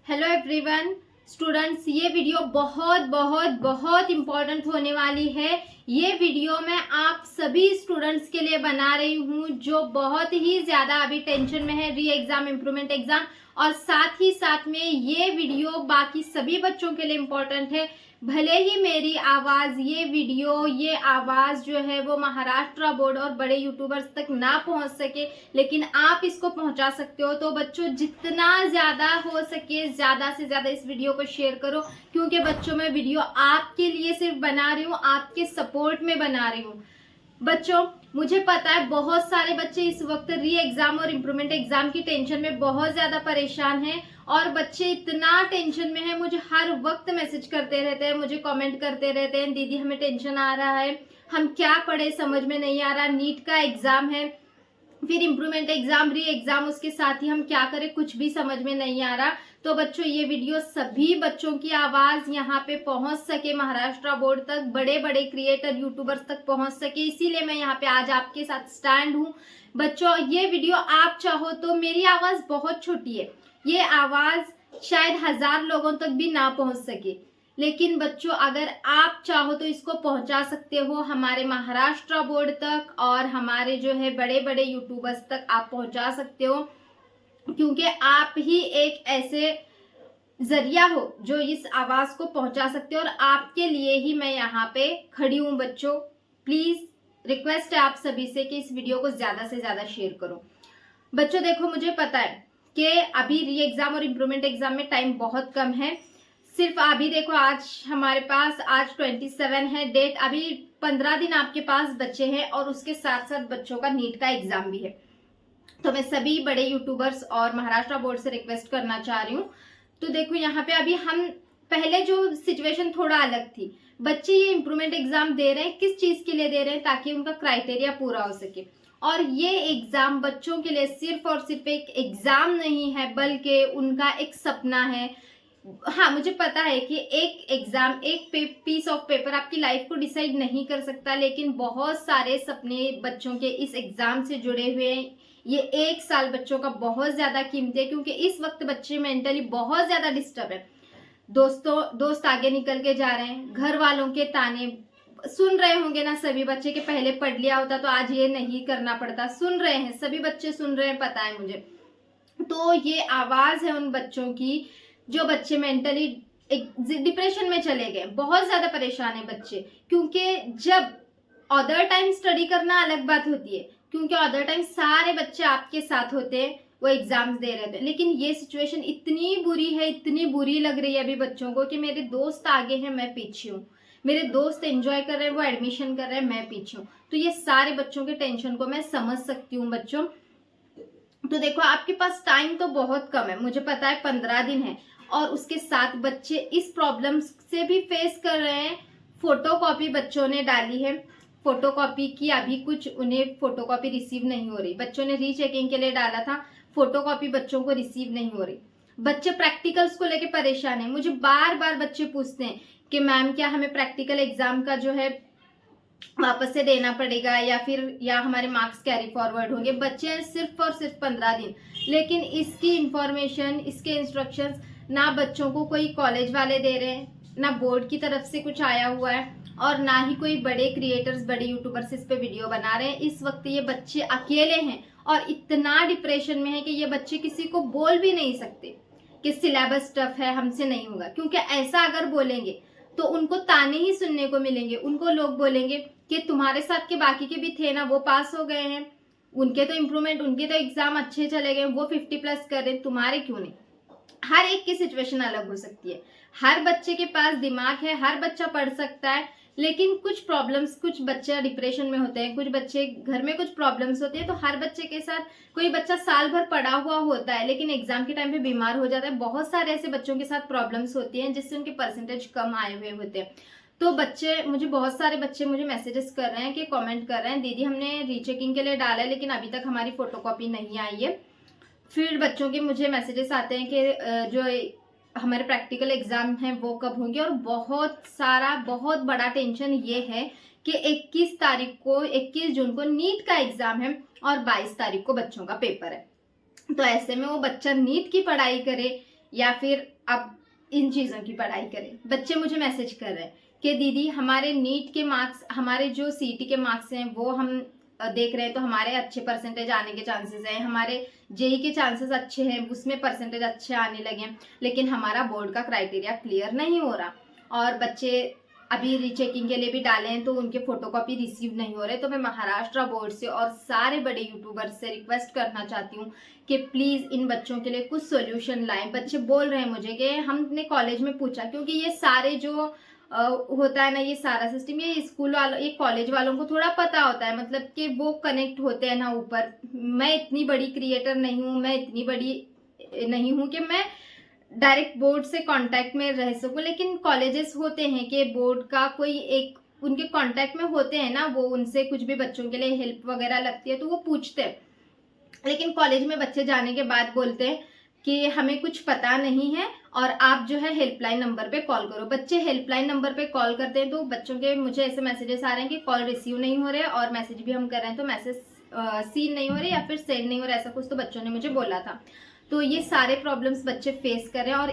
Hello everyone students, ये video बहुत बहुत बहुत इम्पोर्टेंट होने वाली है। ये वीडियो मैं आप सभी स्टूडेंट्स के लिए बना रही हूँ जो बहुत ही ज़्यादा अभी टेंशन में है, री एग्ज़ाम, इम्प्रूवमेंट एग्ज़ाम। और साथ ही साथ में ये वीडियो बाकी सभी बच्चों के लिए इम्पोर्टेंट है। भले ही मेरी आवाज़, ये आवाज़ जो है वो महाराष्ट्र बोर्ड और बड़े यूट्यूबर्स तक ना पहुंच सके, लेकिन आप इसको पहुंचा सकते हो। तो बच्चों, जितना ज़्यादा हो सके ज़्यादा से ज़्यादा इस वीडियो को शेयर करो, क्योंकि बच्चों मैं वीडियो आपके लिए सिर्फ बना रही हूँ, आपके सपोर्ट में बना रही हूँ। बच्चों, मुझे पता है बहुत सारे बच्चे इस वक्त री एग्जाम और इम्प्रूवमेंट एग्जाम की टेंशन में बहुत ज्यादा परेशान हैं, और बच्चे इतना टेंशन में हैं, मुझे हर वक्त मैसेज करते रहते हैं, मुझे कमेंट करते रहते हैं, दीदी हमें टेंशन आ रहा है, हम क्या पढ़े समझ में नहीं आ रहा, नीट का एग्जाम है, फिर इम्प्रूवमेंट एग्जाम, री एग्जाम, उसके साथ ही हम क्या करें, कुछ भी समझ में नहीं आ रहा। तो बच्चों, ये वीडियो सभी बच्चों की आवाज यहाँ पे पहुंच सके, महाराष्ट्र बोर्ड तक, बड़े बड़े क्रिएटर यूट्यूबर्स तक पहुंच सके, इसीलिए मैं यहाँ पे आज आपके साथ स्टैंड हूँ। बच्चों, ये वीडियो आप चाहो तो, मेरी आवाज बहुत छोटी है, ये आवाज शायद 1000 लोगों तक भी ना पहुंच सके, लेकिन बच्चों अगर आप चाहो तो इसको पहुंचा सकते हो हमारे महाराष्ट्र बोर्ड तक, और हमारे जो है बड़े बड़े यूट्यूबर्स तक आप पहुंचा सकते हो, क्योंकि आप ही एक ऐसे जरिया हो जो इस आवाज को पहुंचा सकते हो, और आपके लिए ही मैं यहाँ पे खड़ी हूँ। बच्चों प्लीज रिक्वेस्ट है आप सभी से कि इस वीडियो को ज्यादा से ज्यादा शेयर करो। बच्चों देखो, मुझे पता है कि अभी री एग्जाम और इम्प्रूवमेंट एग्जाम में टाइम बहुत कम है। सिर्फ अभी देखो, आज हमारे पास आज 27 है डेट, अभी 15 दिन आपके पास बच्चे हैं, और उसके साथ साथ बच्चों का नीट का एग्जाम भी है। तो मैं सभी बड़े यूट्यूबर्स और महाराष्ट्र बोर्ड से रिक्वेस्ट करना चाह रही हूँ। तो देखो, यहाँ पे अभी हम पहले जो सिचुएशन थोड़ा अलग थी, बच्चे ये इम्प्रूवमेंट एग्जाम दे रहे हैं, किस चीज के लिए दे रहे हैं, ताकि उनका क्राइटेरिया पूरा हो सके। और ये एग्जाम बच्चों के लिए सिर्फ और सिर्फ एक एग्जाम नहीं है, बल्कि उनका एक सपना है। हाँ, मुझे पता है कि एक एग्जाम, एक पीस ऑफ पेपर आपकी लाइफ को डिसाइड नहीं कर सकता, लेकिन बहुत सारे सपने बच्चों के इस एग्जाम से जुड़े हुए हैं। ये 1 साल बच्चों का बहुत ज्यादा कीमती है, क्योंकि इस वक्त बच्चे मेंटली बहुत ज्यादा डिस्टर्ब है। दोस्त आगे निकल के जा रहे हैं, घर वालों के ताने सुन रहे होंगे ना सभी बच्चे, के पहले पढ़ लिया होता तो आज ये नहीं करना पड़ता। सुन रहे हैं, सभी बच्चे सुन रहे हैं, पता है मुझे। तो ये आवाज है उन बच्चों की जो बच्चे मेंटली डिप्रेशन में चले गए, बहुत ज्यादा परेशान है बच्चे। क्योंकि जब अदर टाइम स्टडी करना अलग बात होती है, क्योंकि अदर टाइम सारे बच्चे आपके साथ होते हैं, वो एग्जाम्स दे रहे थे, लेकिन ये सिचुएशन इतनी बुरी है, इतनी बुरी लग रही है अभी बच्चों को कि मेरे दोस्त आगे हैं, मैं पीछे हूँ, मेरे दोस्त एंजॉय कर रहे हैं, वो एडमिशन कर रहे हैं, मैं पीछे हूँ। तो ये सारे बच्चों के टेंशन को मैं समझ सकती हूँ बच्चों। तो देखो, आपके पास टाइम तो बहुत कम है, मुझे पता है 15 दिन है, और उसके साथ बच्चे इस प्रॉब्लम से भी फेस कर रहे हैं। फोटोकॉपी बच्चों ने डाली है, फोटोकॉपी की अभी कुछ उन्हें फोटोकॉपी रिसीव नहीं हो रही। बच्चों ने रीचेकिंग के लिए डाला था, फोटोकॉपी बच्चों को रिसीव नहीं हो रही। बच्चे प्रैक्टिकल्स को लेके परेशान है। मुझे बार बार बच्चे पूछते हैं कि मैम क्या हमें प्रैक्टिकल एग्जाम का जो है वापस से देना पड़ेगा, या हमारे मार्क्स कैरी फॉरवर्ड होंगे। बच्चे हैं सिर्फ और सिर्फ 15 दिन, लेकिन इसकी इंफॉर्मेशन, इसके इंस्ट्रक्शंस ना बच्चों को कोई कॉलेज वाले दे रहे हैं, ना बोर्ड की तरफ से कुछ आया हुआ है, और ना ही कोई बड़े क्रिएटर्स, बड़े यूट्यूबर्स इस पे वीडियो बना रहे हैं। इस वक्त ये बच्चे अकेले हैं, और इतना डिप्रेशन में है कि ये बच्चे किसी को बोल भी नहीं सकते कि सिलेबस टफ है, हमसे नहीं होगा। क्योंकि ऐसा अगर बोलेंगे तो उनको ताने ही सुनने को मिलेंगे। उनको लोग बोलेंगे कि तुम्हारे साथ के बाकी के भी थे ना, वो पास हो गए हैं, उनके तो इम्प्रूवमेंट, उनके तो एग्जाम अच्छे चले गए, वो 50+ कर रहे, तुम्हारे क्यों नहीं। हर एक की सिचुएशन अलग हो सकती है, हर बच्चे के पास दिमाग है, हर बच्चा पढ़ सकता है, लेकिन कुछ प्रॉब्लम्स, कुछ बच्चे डिप्रेशन में होते हैं, कुछ बच्चे घर में कुछ प्रॉब्लम्स होती है। तो हर बच्चे के साथ, कोई बच्चा साल भर पढ़ा हुआ होता है लेकिन एग्जाम के टाइम पे बीमार हो जाता है। बहुत सारे ऐसे बच्चों के साथ प्रॉब्लम्स होती हैं जिससे उनके परसेंटेज कम आए हुए होते हैं। तो बहुत सारे बच्चे मुझे मैसेजेस कर रहे हैं, कि कमेंट कर रहे हैं, दीदी हमने रीचेकिंग के लिए डाला है लेकिन अभी तक हमारी फोटोकॉपी नहीं आई है। फिर बच्चों के मुझे मैसेजेस आते हैं कि जो हमारे प्रैक्टिकल एग्जाम हैं वो कब होंगे। और बहुत बड़ा टेंशन ये है कि 21 जून को नीट का एग्जाम है, और 22 तारीख को बच्चों का पेपर है। तो ऐसे में वो बच्चा नीट की पढ़ाई करे या फिर अब इन चीज़ों की पढ़ाई करें। बच्चे मुझे मैसेज कर रहे हैं कि दीदी हमारे नीट के मार्क्स, हमारे जो सीटी के मार्क्स हैं वो हम देख रहे हैं तो हमारे अच्छे परसेंटेज आने के चांसेस हैं, हमारे जेई के चांसेस अच्छे हैं, उसमें परसेंटेज अच्छे आने लगे, लेकिन हमारा बोर्ड का क्राइटेरिया क्लियर नहीं हो रहा और बच्चे अभी रीचेकिंग के लिए भी डाले हैं तो उनके फोटोकॉपी रिसीव नहीं हो रहे। तो मैं महाराष्ट्र बोर्ड से और सारे बड़े यूट्यूबर्स से रिक्वेस्ट करना चाहती हूँ कि प्लीज़ इन बच्चों के लिए कुछ सोल्यूशन लाएं। बच्चे बोल रहे हैं मुझे कि हमने कॉलेज में पूछा, क्योंकि ये सारे जो होता है ना, ये सारा सिस्टम ये स्कूल वालों, ये कॉलेज वालों को थोड़ा पता होता है, मतलब कि वो कनेक्ट होते हैं ना ऊपर। मैं इतनी बड़ी क्रिएटर नहीं हूँ, मैं इतनी बड़ी नहीं हूँ कि मैं डायरेक्ट बोर्ड से कांटेक्ट में रह सकूं, लेकिन कॉलेजेस होते हैं कि बोर्ड का कोई एक उनके कांटेक्ट में होते हैं ना, वो उनसे कुछ भी बच्चों के लिए हेल्प वगैरह लगती है तो वो पूछते हैं। लेकिन कॉलेज में बच्चे जाने के बाद बोलते हैं कि हमें कुछ पता नहीं है और आप जो है हेल्पलाइन नंबर पे कॉल करो। बच्चे हेल्पलाइन नंबर पे कॉल करते हैं तो बच्चों के मुझे ऐसे मैसेजेस आ रहे हैं कि कॉल रिसीव नहीं हो रहे और मैसेज भी हम कर रहे हैं तो मैसेज सीन नहीं हो रहे या फिर सेंड नहीं हो रहा, ऐसा कुछ तो बच्चों ने मुझे बोला था। तो ये सारे प्रॉब्लम्स बच्चे फेस कर रहे हैं और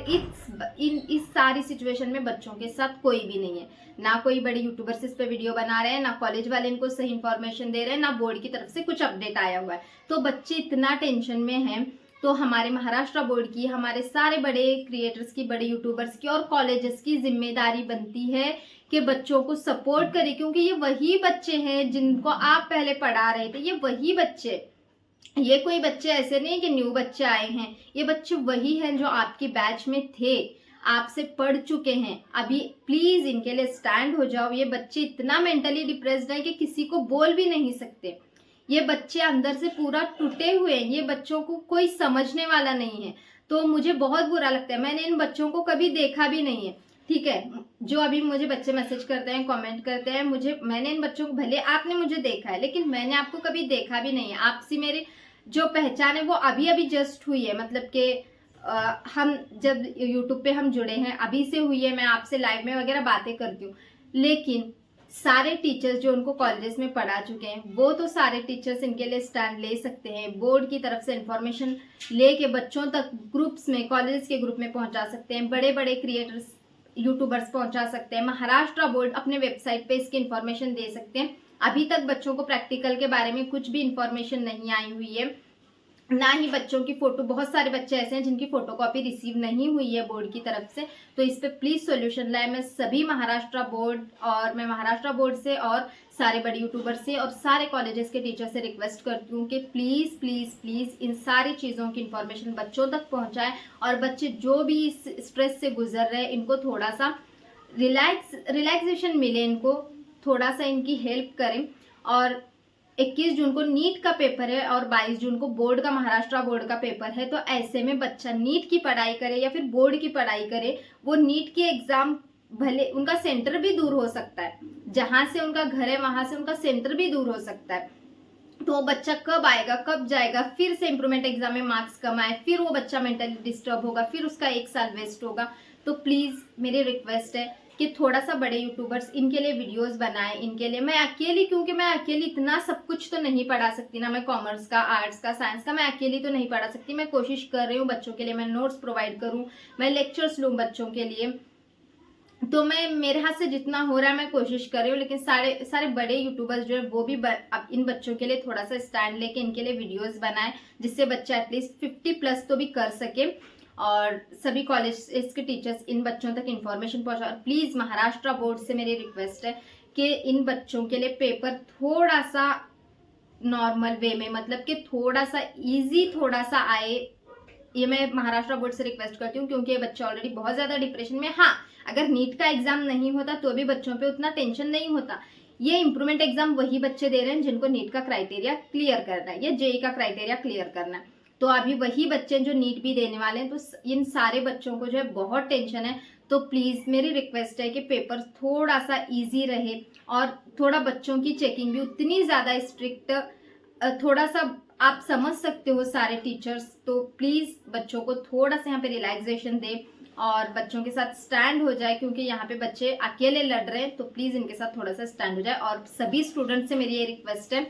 इस सारी सिचुएशन में बच्चों के साथ कोई भी नहीं है, ना कोई बड़े यूट्यूबर्स इस पे वीडियो बना रहे हैं, ना कॉलेज वाले इनको सही इन्फॉर्मेशन दे रहे हैं, ना बोर्ड की तरफ से कुछ अपडेट आया हुआ है। तो बच्चे इतना टेंशन में हैं। तो हमारे महाराष्ट्र बोर्ड की, हमारे सारे बड़े क्रिएटर्स की, बड़े यूट्यूबर्स की और कॉलेजेस की जिम्मेदारी बनती है कि बच्चों को सपोर्ट करें, क्योंकि ये वही बच्चे हैं जिनको आप पहले पढ़ा रहे थे। ये वही बच्चे, ये कोई बच्चे ऐसे नहीं कि न्यू बच्चे आए हैं, ये बच्चे वही हैं जो आपकी बैच में थे, आपसे पढ़ चुके हैं। अभी प्लीज इनके लिए स्टैंड हो जाओ। ये बच्चे इतना मेंटली डिप्रेस्ड हैं कि किसी को बोल भी नहीं सकते। ये बच्चे अंदर से पूरा टूटे हुए हैं, ये बच्चों को कोई समझने वाला नहीं है। तो मुझे बहुत बुरा लगता है, मैंने इन बच्चों को कभी देखा भी नहीं है। ठीक है, जो अभी मुझे बच्चे मैसेज करते हैं, कमेंट करते हैं, मैंने इन बच्चों को, भले आपने मुझे देखा है लेकिन मैंने आपको कभी देखा भी नहीं है। आपसे मेरी जो पहचान है वो अभी अभी जस्ट हुई है, मतलब कि हम जब यूट्यूब पे हम जुड़े हैं अभी से हुई है। मैं आपसे लाइव में वगैरह बातें करती हूँ, लेकिन सारे टीचर्स जो उनको कॉलेजेस में पढ़ा चुके हैं वो तो सारे टीचर्स इनके लिए स्टैंड ले सकते हैं, बोर्ड की तरफ से इंफॉर्मेशन लेके बच्चों तक ग्रुप्स में, कॉलेज के ग्रुप में पहुंचा सकते हैं, बड़े बड़े क्रिएटर्स यूट्यूबर्स पहुंचा सकते हैं। महाराष्ट्र बोर्ड अपने वेबसाइट पे इसकी इंफॉर्मेशन दे सकते हैं। अभी तक बच्चों को प्रैक्टिकल के बारे में कुछ भी इंफॉर्मेशन नहीं आई हुई है, ना ही बच्चों की फोटो, बहुत सारे बच्चे ऐसे हैं जिनकी फोटोकॉपी रिसीव नहीं हुई है बोर्ड की तरफ से। तो इस पे प्लीज सॉल्यूशन लाए। मैं सभी महाराष्ट्र बोर्ड और मैं महाराष्ट्र बोर्ड से और सारे बड़े यूट्यूबर से और सारे कॉलेजेस के टीचर से रिक्वेस्ट करती हूँ कि प्लीज प्लीज प्लीज इन सारी चीज़ों की इंफॉर्मेशन बच्चों तक पहुँचाएं और बच्चे जो भी इस स्ट्रेस से गुजर रहे हैं इनको थोड़ा सा रिलैक्सेशन मिले, इनको थोड़ा सा इनकी हेल्प करें। और 21 जून को नीट का पेपर है और 22 जून को बोर्ड का, महाराष्ट्र बोर्ड का पेपर है। तो ऐसे में बच्चा नीट की पढ़ाई करे या फिर बोर्ड की पढ़ाई करे, वो नीट के एग्जाम, भले उनका सेंटर भी दूर हो सकता है, जहां से उनका घर है वहां से उनका सेंटर भी दूर हो सकता है। तो बच्चा कब आएगा, कब जाएगा, फिर से इम्प्रूवमेंट एग्जाम में मार्क्स कम आए, फिर वो बच्चा मेंटली डिस्टर्ब होगा, फिर उसका 1 साल वेस्ट होगा। तो प्लीज मेरी रिक्वेस्ट है कि थोड़ा सा बड़े यूट्यूबर्स इनके लिए वीडियोस बनाएं। इनके लिए मैं अकेली, क्योंकि मैं अकेली इतना सब कुछ तो नहीं पढ़ा सकती ना, मैं कॉमर्स का, आर्ट्स का, साइंस का मैं अकेली तो नहीं पढ़ा सकती। मैं कोशिश कर रही हूँ बच्चों के लिए मैं नोट्स प्रोवाइड करूँ, मैं लेक्चर्स लूँ बच्चों के लिए। तो मैं, मेरे हाथ से जितना हो रहा है मैं कोशिश कर रही हूँ, लेकिन सारे बड़े यूट्यूबर्स जो है वो भी अब इन बच्चों के लिए थोड़ा सा स्टैंड लेके इनके लिए वीडियोस बनाए, जिससे बच्चा एटलीस्ट 50+ तो भी कर सके। और सभी कॉलेज के टीचर्स इन बच्चों तक इन्फॉर्मेशन पहुंचा। और प्लीज महाराष्ट्र बोर्ड से मेरी रिक्वेस्ट है कि इन बच्चों के लिए पेपर थोड़ा सा नॉर्मल वे में, मतलब कि थोड़ा सा इजी थोड़ा सा आए, ये मैं महाराष्ट्र बोर्ड से रिक्वेस्ट करती हूँ, क्योंकि ये बच्चे ऑलरेडी बहुत ज्यादा डिप्रेशन में। हाँ, अगर नीट का एग्जाम नहीं होता तो भी बच्चों पे उतना टेंशन नहीं होता। ये इंप्रूवमेंट एग्जाम वही बच्चे दे रहे हैं जिनको नीट का क्राइटेरिया क्लियर करना है या जेई का क्राइटेरिया क्लियर करना है। तो अभी वही बच्चे जो नीट भी देने वाले हैं, तो इन सारे बच्चों को जो है बहुत टेंशन है। तो प्लीज मेरी रिक्वेस्ट है कि पेपर थोड़ा सा इजी रहे और थोड़ा बच्चों की चेकिंग भी उतनी ज्यादा स्ट्रिक्ट, थोड़ा सा आप समझ सकते हो सारे टीचर्स। तो प्लीज बच्चों को थोड़ा सा यहाँ पे रिलैक्सेशन दे और बच्चों के साथ स्टैंड हो जाए, क्योंकि यहाँ पे बच्चे अकेले लड़ रहे हैं। तो प्लीज इनके साथ थोड़ा सा स्टैंड हो जाए। और सभी स्टूडेंट से मेरी ये रिक्वेस्ट है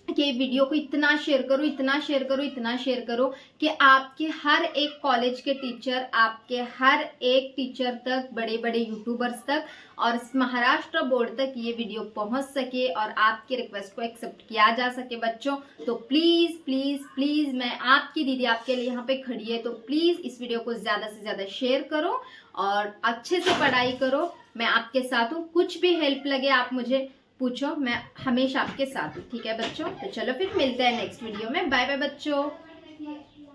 कि वीडियो को इतना शेयर करो, इतना शेयर करो, इतना शेयर करो कि आपके हर एक कॉलेज के टीचर, आपके हर एक टीचर तक, बड़े बड़े यूट्यूबर्स तक और महाराष्ट्र बोर्ड तक ये वीडियो पहुंच सके और आपके रिक्वेस्ट को एक्सेप्ट किया जा सके बच्चों। तो प्लीज़ प्लीज़ प्लीज़, मैं आपकी दीदी आपके लिए यहाँ पे खड़ी है, तो प्लीज़ इस वीडियो को ज़्यादा से ज़्यादा शेयर करो और अच्छे से पढ़ाई करो। मैं आपके साथ हूँ, कुछ भी हेल्प लगे आप मुझे पूछो, मैं हमेशा आपके साथ हूँ। ठीक है बच्चों, तो चलो फिर मिलते हैं नेक्स्ट वीडियो में। बाय बाय बच्चों।